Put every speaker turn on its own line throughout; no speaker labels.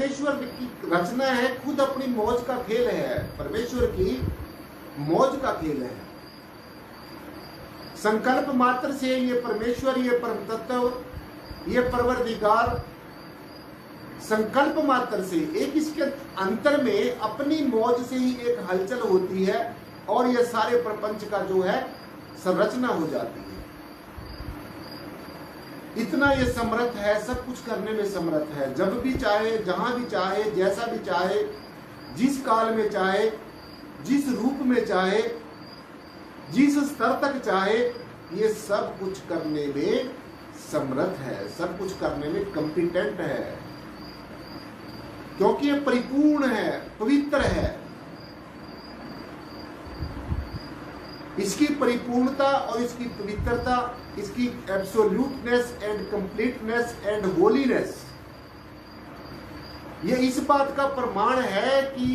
परमेश्वर की रचना है, खुद अपनी मौज का खेल है, परमेश्वर की मौज का खेल है। संकल्प मात्र से ये परमेश्वर, ये परम तत्व, ये परवरदिगार संकल्प मात्र से एक इसके अंतर में अपनी मौज से ही एक हलचल होती है और ये सारे प्रपंच का जो है संरचना हो जाती है। इतना ये समर्थ है, सब कुछ करने में समर्थ है। जब भी चाहे, जहां भी चाहे, जैसा भी चाहे, जिस काल में चाहे, जिस रूप में चाहे, जिस स्तर तक चाहे, ये सब कुछ करने में समर्थ है, सब कुछ करने में कॉम्पिटेंट है, क्योंकि ये परिपूर्ण है, पवित्र है। इसकी परिपूर्णता और इसकी पवित्रता, इसकी absoluteness and completeness and holiness, ये इस बात का प्रमाण है कि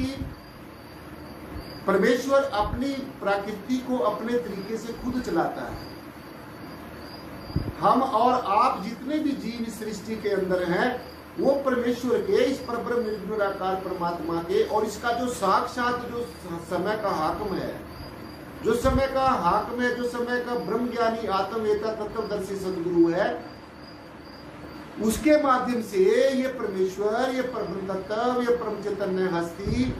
परमेश्वर अपनी प्रकृति को अपने तरीके से खुद चलाता है। हम और आप जितने भी जीव इस सृष्टि के अंदर हैं, वो परमेश्वर के, इस परब्रह्म निर्गुणाकार परमात्मा के, और इसका जो साक्षात जो समय का हाकिम है, जो समय का हाकिम है, जो समय का ब्रह्म ज्ञानी आत्मवेता तत्वदर्शी सदगुरु है, उसके माध्यम से ये परमेश्वर, ये परब्रह्म तत्व, ये परम चैतन्य हस्ती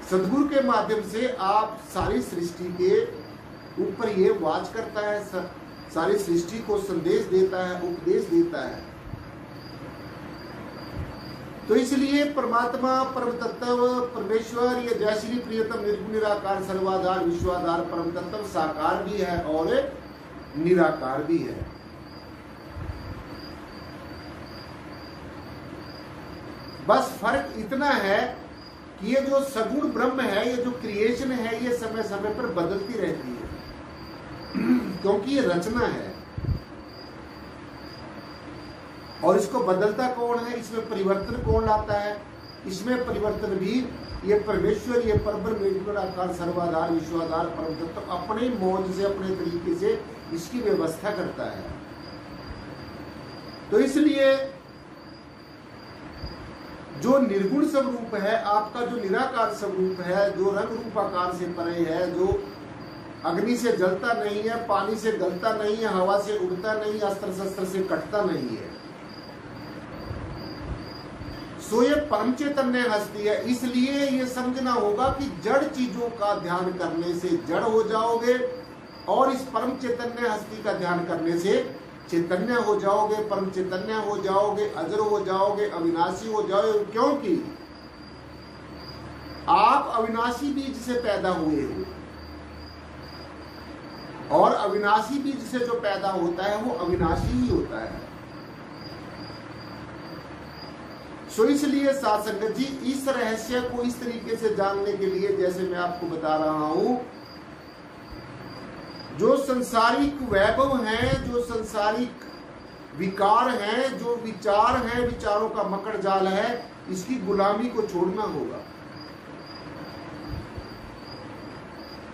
सदगुरु के माध्यम से आप सारी सृष्टि के ऊपर ये वाच करता है, सारी सृष्टि को संदेश देता है, उपदेश देता है। तो इसलिए परमात्मा, परम तत्व, परमेश्वर, ये जय श्री प्रियतम निर्गुण निराकार सर्वाधार विश्वाधार परम तत्व साकार भी है और निराकार भी है। बस फर्क इतना है कि ये जो सगुण ब्रह्म है, ये जो क्रिएशन है, ये समय समय पर बदलती रहती है, क्योंकि ये रचना है। और इसको बदलता कौन है, इसमें परिवर्तन कौन लाता है? इसमें परिवर्तन भी ये परमेश्वर, ये परब्रह्म निर्गुणाकार सर्वाधार विश्वाधार परम तत्व अपने मौज से, अपने तरीके से इसकी व्यवस्था करता है। तो इसलिए जो निर्गुण स्वरूप है, आपका जो निराकार स्वरूप है, जो रंग रूपाकार से परे है, जो अग्नि से जलता नहीं है, पानी से गलता नहीं है, हवा से उड़ता नहीं, अस्त्र शस्त्र से कटता नहीं है, सो ये परम चैतन्य हस्ती है। इसलिए ये समझना होगा कि जड़ चीजों का ध्यान करने से जड़ हो जाओगे और इस परम चैतन्य हस्ती का ध्यान करने से चैतन्य हो जाओगे, परम चैतन्य हो जाओगे, अजर हो जाओगे, अविनाशी हो जाओगे। क्योंकि आप अविनाशी बीज से पैदा हुए हो और अविनाशी बीज से जो पैदा होता है वो अविनाशी ही होता है। सो इसलिए साध संगत जी, इस रहस्य को इस तरीके से जानने के लिए, जैसे मैं आपको बता रहा हूं, जो संसारिक वैभव हैं, जो संसारिक विकार हैं, जो विचार हैं, विचारों का मकड़ जाल है, इसकी गुलामी को छोड़ना होगा।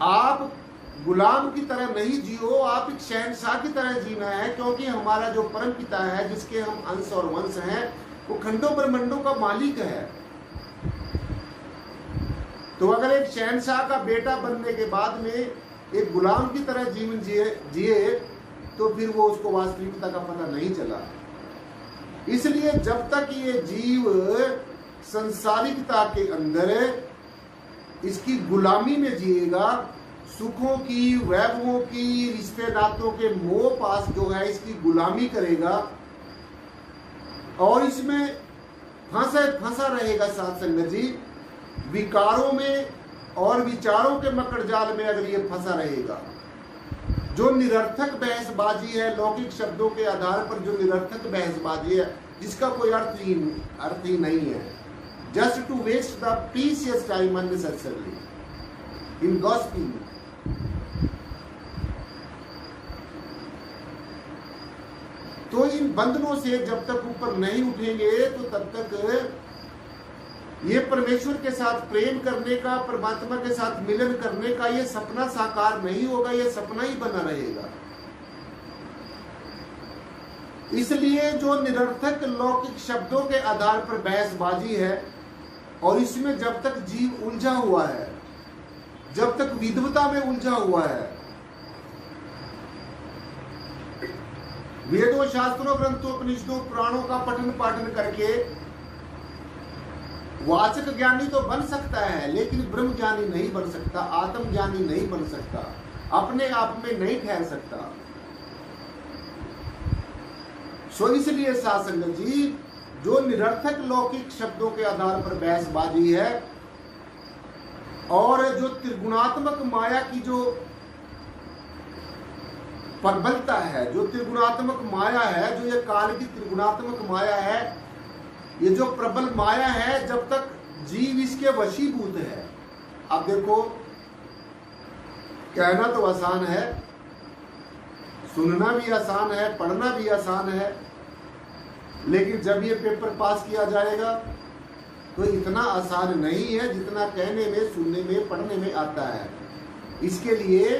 आप गुलाम की तरह नहीं जियो, आप एक शहंशाह की तरह जीना है, क्योंकि हमारा जो परम पिता है, जिसके हम अंश और वंश हैं, वो खंडों ब्रह्मंडों का मालिक है। तो अगर एक शहंशाह का बेटा बनने के बाद में एक गुलाम की तरह जीवन जिए तो फिर वो उसको वास्तविकता का पता नहीं चला। इसलिए जब तक ये जीव संसारिकता के अंदर इसकी गुलामी में जिएगा, सुखों की, वैभवों की, रिश्ते नातों के मोह पास जो है इसकी गुलामी करेगा और इसमें फंसा रहेगा साध संगत जी, विकारों में और विचारों के मकड़ जाल में अगर ये फंसा रहेगा, जो निरर्थक बहसबाजी है, लौकिक शब्दों के आधार पर जो निरर्थक बहसबाजी है, जिसका कोई अर्थ ही नहीं है, just to waste the precious time unnecessarily in gossiping. तो इन बंधनों से जब तक ऊपर नहीं उठेंगे तो तब तक ये परमेश्वर के साथ प्रेम करने का, परमात्मा के साथ मिलन करने का ये सपना साकार नहीं होगा, ये सपना ही बना रहेगा। इसलिए जो निरर्थक लौकिक शब्दों के आधार पर बहसबाजी है, और इसमें जब तक जीव उलझा हुआ है, जब तक विद्वता में उलझा हुआ है, वेदों, शास्त्रों, ग्रंथों, उपनिषदों, पुराणों का पठन पाठन करके वाचक ज्ञानी तो बन सकता है, लेकिन ब्रह्म ज्ञानी नहीं बन सकता, आत्म ज्ञानी नहीं बन सकता, अपने आप में नहीं ठहर सकता। सो इसलिए साध संगत जी, जो निरर्थक लौकिक शब्दों के आधार पर बहसबाजी है और जो त्रिगुणात्मक माया की जो प्रबलता है, जो त्रिगुणात्मक माया है, जो ये काल की त्रिगुणात्मक माया है, ये जो प्रबल माया है, जब तक जीव इसके वशीभूत है। अब देखो, कहना तो आसान है, सुनना भी आसान है, पढ़ना भी आसान है, लेकिन जब ये पेपर पास किया जाएगा तो इतना आसान नहीं है जितना कहने में, सुनने में, पढ़ने में आता है। इसके लिए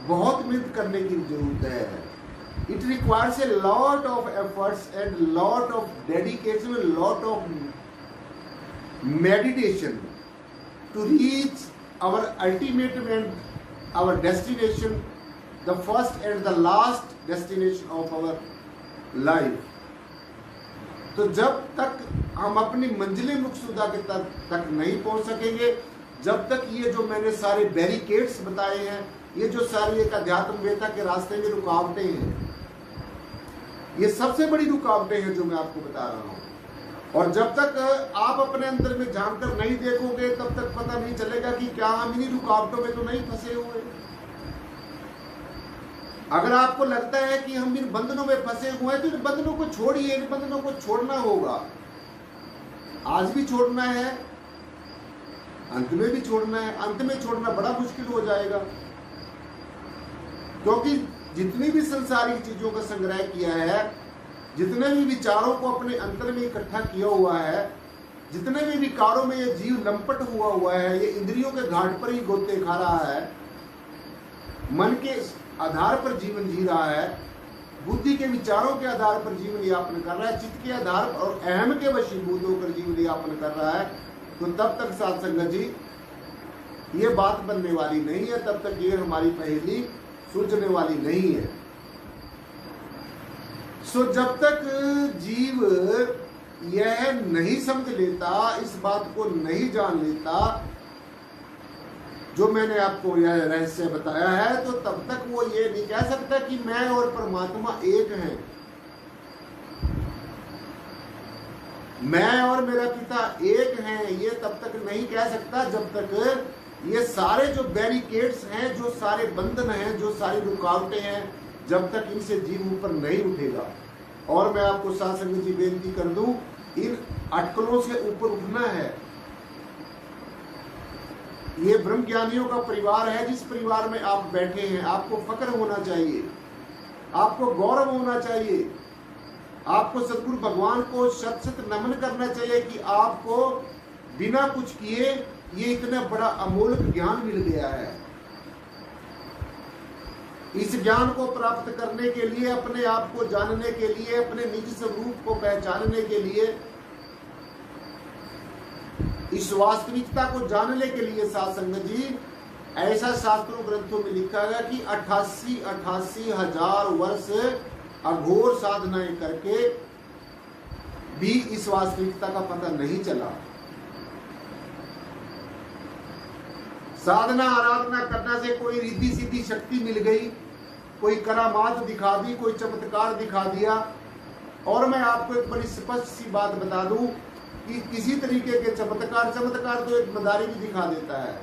बहुत मेहनत करने की जरूरत है। It requires a lot of efforts and lot of dedication and lot of meditation to reach our ultimate and our destination, the first and the last destination of our life. तो जब तक हम अपनी मंजिल मकसूदा के तक नहीं पहुंच सकेंगे, जब तक ये जो मैंने सारे बैरिकेड्स बताए हैं, ये जो सारी एक अध्यात्म वेता के रास्ते में रुकावटें हैं, ये सबसे बड़ी रुकावटें हैं जो मैं आपको बता रहा हूं। और जब तक आप अपने अंदर में जानकर नहीं देखोगे, तब तक पता नहीं चलेगा कि क्या हम इन्हीं रुकावटों में तो नहीं फंसे हुए। अगर आपको लगता है कि हम इन बंधनों में फंसे हुए हैं, तो इन बंधनों को छोड़िए, इन बंधनों को छोड़ना होगा। आज भी छोड़ना है, अंत में भी छोड़ना है। अंत में छोड़ना बड़ा मुश्किल हो जाएगा, क्योंकि जितनी भी संसारिक चीजों का संग्रह किया है, जितने भी विचारों को अपने अंतर में इकट्ठा किया हुआ है, जितने भी विकारों में ये जीव लंपट हुआ है, ये इंद्रियों के घाट पर ही गोते खा रहा है, मन के आधार पर जीवन जी रहा है, बुद्धि के विचारों के आधार पर जीवन यापन कर रहा है, चित्त के आधार पर और अहम के वशीभूत होकर जीवन यापन कर रहा है, तो तब तक साध संगत जी ये बात बनने वाली नहीं है, तब तक ये हमारी पहेली सुलझने वाली नहीं है। सो जब तक जीव यह नहीं समझ लेता, इस बात को नहीं जान लेता जो मैंने आपको यह रहस्य बताया है, तो तब तक वो ये नहीं कह सकता कि मैं और परमात्मा एक हैं, मैं और मेरा पिता एक हैं। ये तब तक नहीं कह सकता जब तक ये सारे जो बैरिकेड्स हैं, जो सारे बंधन हैं, जो सारी रुकावटें हैं, जब तक इनसे जीव ऊपर नहीं उठेगा। और मैं आपको साध संगत जी बेनती कर दूं, इन अटकलों से ऊपर उठना है। ये ब्रह्म ज्ञानियों का परिवार है, जिस परिवार में आप बैठे हैं, आपको फक्र होना चाहिए, आपको गौरव होना चाहिए, आपको सदगुरु भगवान को शत शत नमन करना चाहिए कि आपको बिना कुछ किए ये इतना बड़ा अमोलक ज्ञान मिल गया है। इस ज्ञान को प्राप्त करने के लिए, अपने आप को जानने के लिए, अपने निज स्वरूप को पहचानने के लिए, इस वास्तविकता को जानने के लिए साध संगत जी, ऐसा शास्त्रों ग्रंथों में लिखा गया कि 88 हजार वर्ष अघोर साधनाएं करके भी इस वास्तविकता का पता नहीं चला। साधना आराधना करने से कोई रिद्धि सिद्धि शक्ति मिल गई, कोई करामात दिखा दी, कोई चमत्कार दिखा दिया। और मैं आपको एक बड़ी स्पष्ट सी बात बता दूं कि किसी तरीके के चमत्कार तो एक मदारी भी दिखा देता है,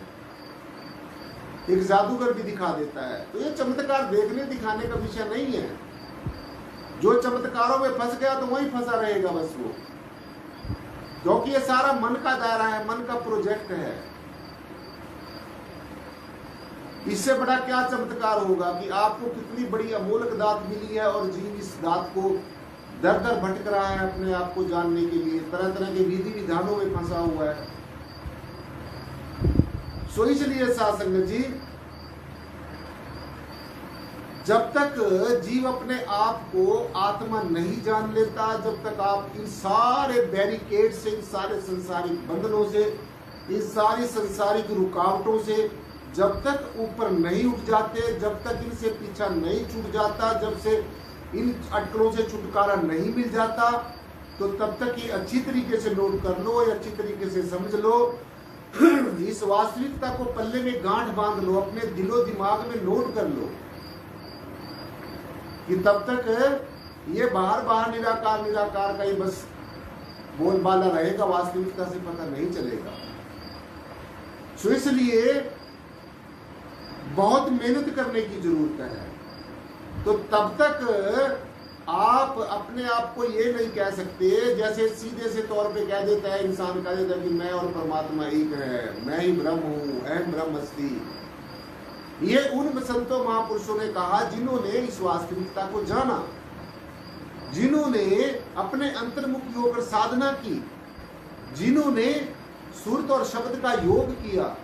एक जादूगर भी दिखा देता है। तो ये चमत्कार देखने दिखाने का विषय नहीं है। जो चमत्कारों में फंस गया तो वहीं फंसा रहेगा बस वो, क्योंकि ये सारा मन का दायरा है, मन का प्रोजेक्ट है। इससे बड़ा क्या चमत्कार होगा कि आपको कितनी बड़ी अमोलक दात मिली है और जीव इस दात को दर दर भटक रहा है अपने आप को जानने के लिए, तरह तरह के विधि विधानों में फंसा हुआ है। सो इसलिए साध संगत जी, जब तक जीव अपने आप को आत्मा नहीं जान लेता, जब तक आप इन सारे बैरिकेड से, इन सारे संसारिक बंधनों से, इन सारी संसारिक रुकावटों से जब तक ऊपर नहीं उठ जाते, जब तक इनसे पीछा नहीं छूट जाता, जब से इन अटकलों से छुटकारा नहीं मिल जाता, तो तब तक ये अच्छी तरीके से नोट कर लो, या अच्छी तरीके से समझ लो, इस वास्तविकता को पल्ले में गांठ बांध लो, अपने दिलो दिमाग में नोट कर लो कि तब तक ये बाहर बाहर निराकार निराकार का ही बस बोलबाला रहेगा, वास्तविकता से पता नहीं चलेगा। सो इसलिए बहुत मेहनत करने की जरूरत है। तो तब तक आप अपने आप को ये नहीं कह सकते, जैसे सीधे से तौर पे कह देता है इंसान, कह देता है कि मैं और परमात्मा एक है, मैं ही ब्रह्म हूं, अहम ब्रह्मस्ति। ये उन संतों महापुरुषों ने कहा जिन्होंने इस वास्तविकता को जाना, जिन्होंने अपने अंतर्मुखी होकर साधना की, जिन्होंने सुरत और शब्द का योग किया,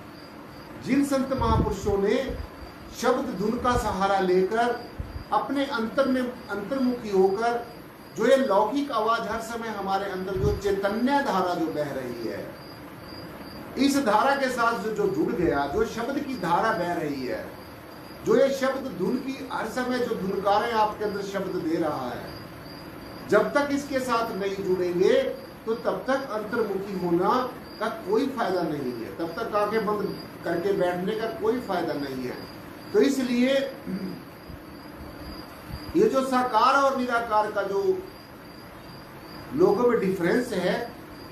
जिन संत महापुरुषों ने शब्द धुन का सहारा लेकर अपने अंतर में अंतर्मुखी होकर, जो ये लौकिक आवाज हर समय हमारे अंदर जो चैतन्य धारा जो बह रही है, इस धारा के साथ जो जुड़ गया, जो शब्द की धारा बह रही है, जो ये शब्द धुन की हर समय जो धुनकारें आपके अंदर शब्द दे रहा है, जब तक इसके साथ नहीं जुड़ेंगे तो तब तक अंतर्मुखी होना का कोई फायदा नहीं है, तब तक आंखें बंद करके बैठने का कोई फायदा नहीं है। तो इसलिए ये जो साकार और निराकार का जो लोगों में डिफरेंस है,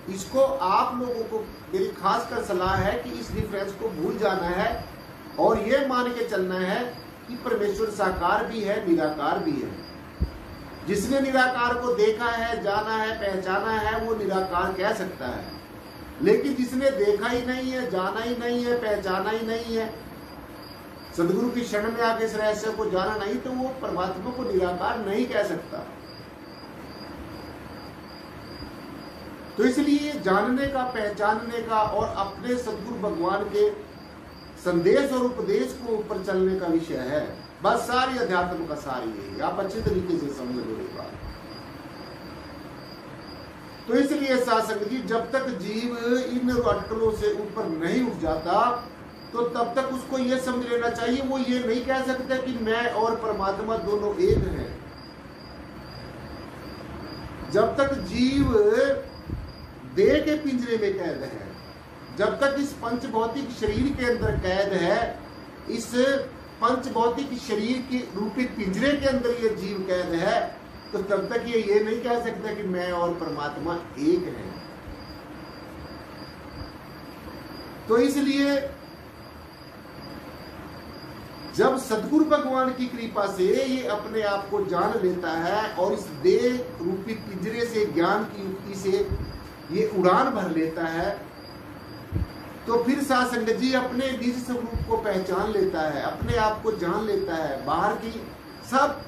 इसको आप लोगों को मेरी खास कर सलाह है कि इस डिफरेंस को भूल जाना है और ये मान के चलना है कि परमेश्वर साकार भी है, निराकार भी है। जिसने निराकार को देखा है, जाना है, पहचाना है, वो निराकार कह सकता है। लेकिन जिसने देखा ही नहीं है, जाना ही नहीं है, पहचाना ही नहीं है, सदगुरु की शरण में आके इस रहस्य को जाना नहीं, तो वो परमात्मा को निराकार नहीं कह सकता। तो इसलिए जानने का, पहचानने का और अपने सदगुरु भगवान के संदेश और उपदेश को ऊपर चलने का विषय है। बस सारी अध्यात्म का सारी यही, आप अच्छे तरीके से समझ लो ये बात। तो इसलिए साधक जी, जब तक जीव इन अटकलों से ऊपर नहीं उठ जाता, तो तब तक उसको ये समझ लेना चाहिए, वो ये नहीं कह सकता कि मैं और परमात्मा दोनों एक हैं। जब तक जीव देह के पिंजरे में कैद है, जब तक इस पंच भौतिक शरीर के अंदर कैद है, इस पंच भौतिक शरीर के रूपित पिंजरे के अंदर ये जीव कैद है, तो तब तक ये नहीं कह सकता कि मैं और परमात्मा एक हैं। तो इसलिए जब सदगुरु भगवान की कृपा से ये अपने आप को जान लेता है और इस देह रूपी पिंजरे से, ज्ञान की युक्ति से ये उड़ान भर लेता है, तो फिर साध संगत जी अपने निज स्वरूप को पहचान लेता है, अपने आप को जान लेता है, बाहर की सब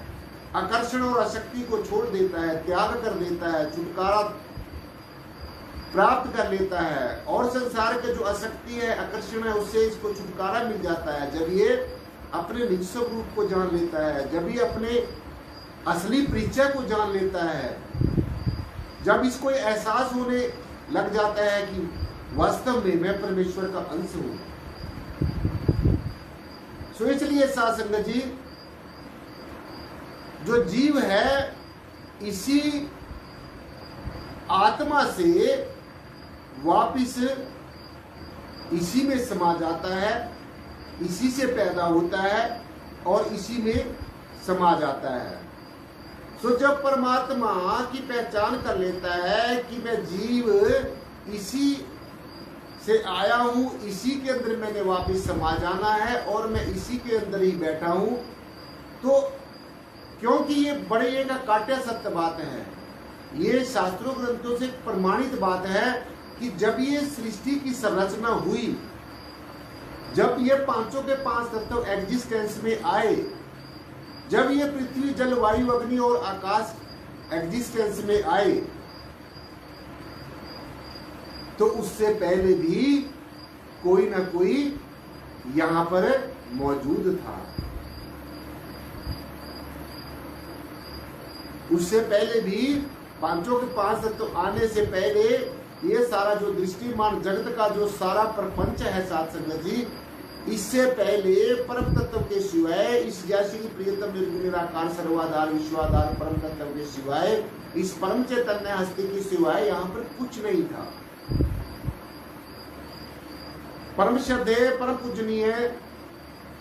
आकर्षण और आसक्ति को छोड़ देता है, त्याग कर देता है, छुटकारा प्राप्त कर लेता है, और संसार के जो आसक्ति है, आकर्षण है, उससे इसको छुटकारा मिल जाता है। जब ये अपने निज स्वरूप को जान लेता है, जब ये अपने असली परिचय को जान लेता है, जब इसको एहसास होने लग जाता है कि वास्तव में मैं परमेश्वर का अंश हूं। सो इसलिए साध संगत जी, जो जीव है इसी आत्मा से वापिस इसी में समा जाता है, इसी से पैदा होता है और इसी में समा जाता है। सो जब परमात्मा की पहचान कर लेता है कि मैं जीव इसी से आया हूं, इसी के अंदर मैंने वापस समा जाना है और मैं इसी के अंदर ही बैठा हूं, तो क्योंकि ये बड़े एक काट्य सत्य बात है, ये शास्त्रों ग्रंथों से प्रमाणित बात है कि जब ये सृष्टि की संरचना हुई, जब ये पांचों के पांच तत्व एग्जिस्टेंस में आए, जब ये पृथ्वी, जल, वायु, अग्नि और आकाश एग्जिस्टेंस में आए, तो उससे पहले भी कोई ना कोई यहां पर मौजूद था। उससे पहले भी पांचों के पांच तत्व आने से पहले ये सारा जो दृष्टिमान जगत का जो सारा प्रपंच है साथ संगत जी, इससे पहले परम तत्व के सिवाय, इस जैसे की प्रियतम निर्गुण निराकार सर्वाधार विश्वाधार परम तत्व के सिवाय, इस परम चैतन्य हस्ती के सिवाय यहाँ पर कुछ नहीं था। परम श्रद्धेय परम पूजनीय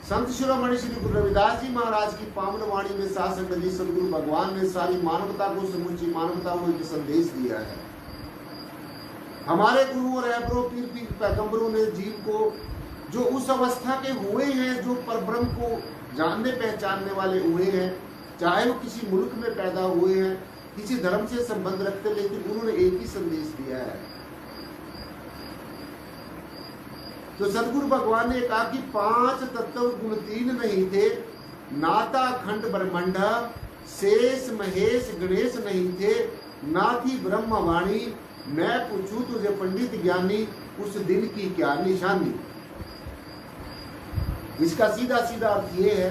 संत शिरोमणि श्री गुरु रविदास जी महाराज की पावन वाणी में साथ संगत जी सदगुरु भगवान ने सारी मानवता को, समूची मानवता को एक संदेश दिया है। हमारे गुरुओं रहबरों पीर पैगंबरों ने जीव को जो उस अवस्था के हुए हैं, जो परब्रह्म को जानने पहचानने वाले हुए हैं, चाहे वो किसी मुल्क में पैदा हुए हैं, किसी धर्म से संबंध रखते, लेकिन उन्होंने एक ही संदेश दिया है। तो सदगुरु भगवान ने कहा कि पांच तत्व गुण तीन नहीं थे, नाता अखंड ब्रह्मांड, शेष महेश गणेश नहीं थे, ना थी ब्रह्म वाणी, मैं पूछूं तुझे पंडित ज्ञानी, उस दिन की क्या निशानी। इसका सीधा सीधा अर्थ ये है,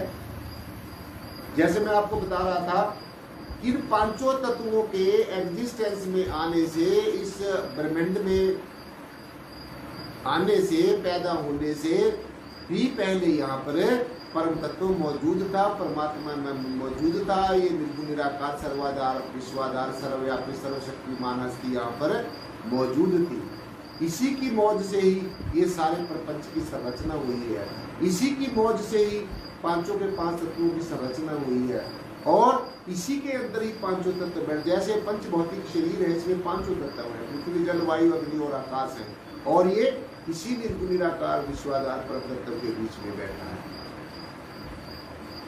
जैसे मैं आपको बता रहा था कि इन पांचों तत्वों के एग्जिस्टेंस में आने से, इस ब्रह्मांड में आने से, पैदा होने से भी पहले यहाँ पर परम तत्व मौजूद था, परमात्मा में मौजूद था। ये निर्गुण निराकार सर्वाधार विश्वाधार सर्वव्यापी सर्वशक्तिमान हस्ती यहाँ पर मौजूद थी। इसी की मौज से ही ये सारे प्रपंच की संरचना हुई है, इसी की मौज से ही पांचों के पांच तत्वों की संरचना हुई है, और इसी के अंदर ही पांचों तत्व बैठ, जैसे पंच भौतिक शरीर है, इसमें पांचों तत्व है, पृथ्वी जल वायु अग्नि और आकाश है, और ये इसी निर्गुण निराकार विश्वाधार परम तत्व के बीच में बैठा है।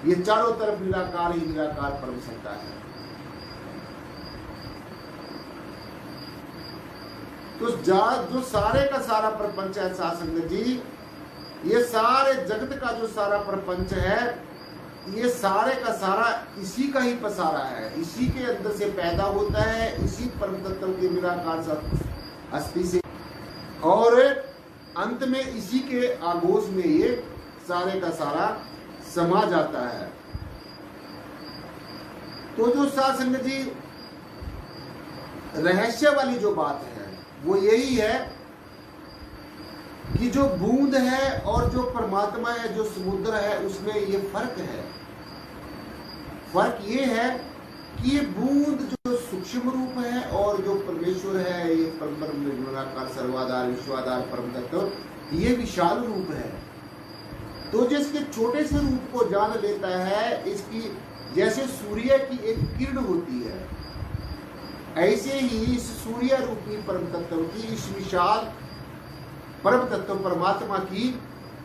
ये चारों तरफ निराकार ही निराकार परम सत्ता है। तो जो सारे का सारा प्रपंच है साथ संगत जी, ये सारे जगत का जो सारा प्रपंच है, ये सारे का सारा इसी का ही पसारा है, इसी के अंदर से पैदा होता है, इसी परम तत्व के निराकार हस्ती से, और अंत में इसी के आगोश में ये सारे का सारा समा जाता है। तो जो साथ संगत जी रहस्य वाली जो बात है वो यही है कि जो बूंद है और जो परमात्मा है, जो समुद्र है, उसमें ये फर्क है। फर्क ये है कि ये बूंद जो सूक्ष्म रूप है और जो परमेश्वर है, ये परम निर्गुणाकार सर्वाधार विश्वाधार परम तत्व, ये विशाल रूप है। तो जिसके छोटे से रूप को जान लेता है, इसकी जैसे सूर्य की एक किरण होती है, ऐसे ही इस सूर्य रूपी परम तत्व की, इस विशाल परम तत्व परमात्मा की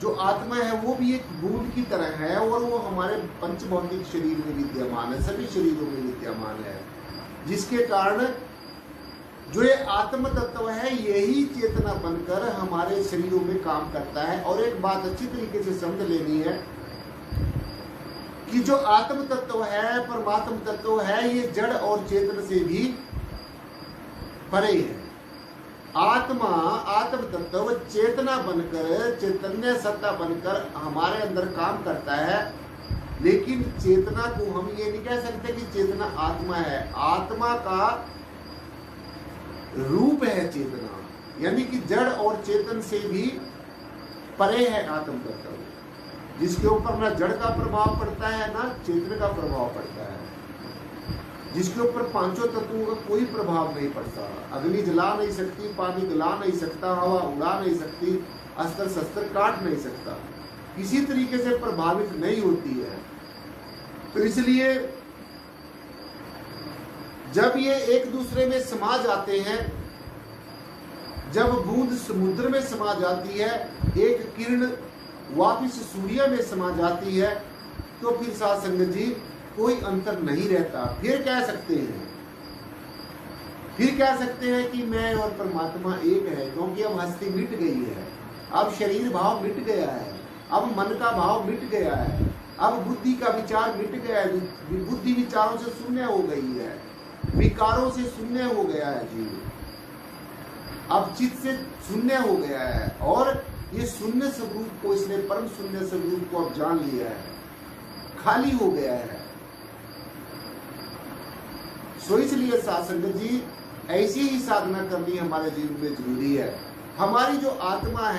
जो आत्मा है, वो भी एक बूंद की तरह है, और वो हमारे पंच भौतिक शरीर में विद्यमान है, सभी शरीरों में विद्यमान है, जिसके कारण जो ये आत्म तत्व है, यही चेतना बनकर हमारे शरीरों में काम करता है। और एक बात अच्छी तरीके से समझ लेनी है कि जो आत्म तत्व है, परमात्म तत्व है, ये जड़ और चेतन से भी परे है। आत्मा आत्म तत्व चेतना बनकर, चैतन्य सत्ता बनकर हमारे अंदर काम करता है, लेकिन चेतना को हम ये नहीं कह सकते कि चेतना आत्मा है। आत्मा का रूप है चेतना, यानी कि जड़ और चेतन से भी परे है आत्म तत्व, जिसके ऊपर ना जड़ का प्रभाव पड़ता है ना चेतन का प्रभाव पड़ता है, जिसके ऊपर पांचों तत्वों का कोई प्रभाव नहीं पड़ता। अग्नि जला नहीं सकती, पानी गला नहीं सकता, हवा उड़ा नहीं सकती, अस्त्र शस्त्र काट नहीं सकता, किसी तरीके से प्रभावित नहीं होती है। तो इसलिए जब ये एक दूसरे में समा जाते हैं, जब बूंद समुद्र में समा जाती है, एक किरण वापिस सूर्य में समा जाती है, तो फिर साथ संगत जी कोई अंतर नहीं रहता। फिर कह सकते हैं कि मैं और परमात्मा एक है, क्योंकि अब हस्ती मिट गई है, अब शरीर भाव मिट गया है, अब मन का भाव मिट गया है, अब बुद्धि का विचार मिट गया है, बुद्धि विचारों से शून्य हो गई है, विकारों से शून्य हो गया है जीव, अब चित्त से शून्य हो गया है, और ये शून्य स्वरूप को, इसने परम शून्य स्वरूप को अब जान लिया है, खाली हो गया है। सो इसलिए साध संगत जी ऐसी ही साधना करनी हमारे जीवन में जरूरी है। हमारी जो आत्मा है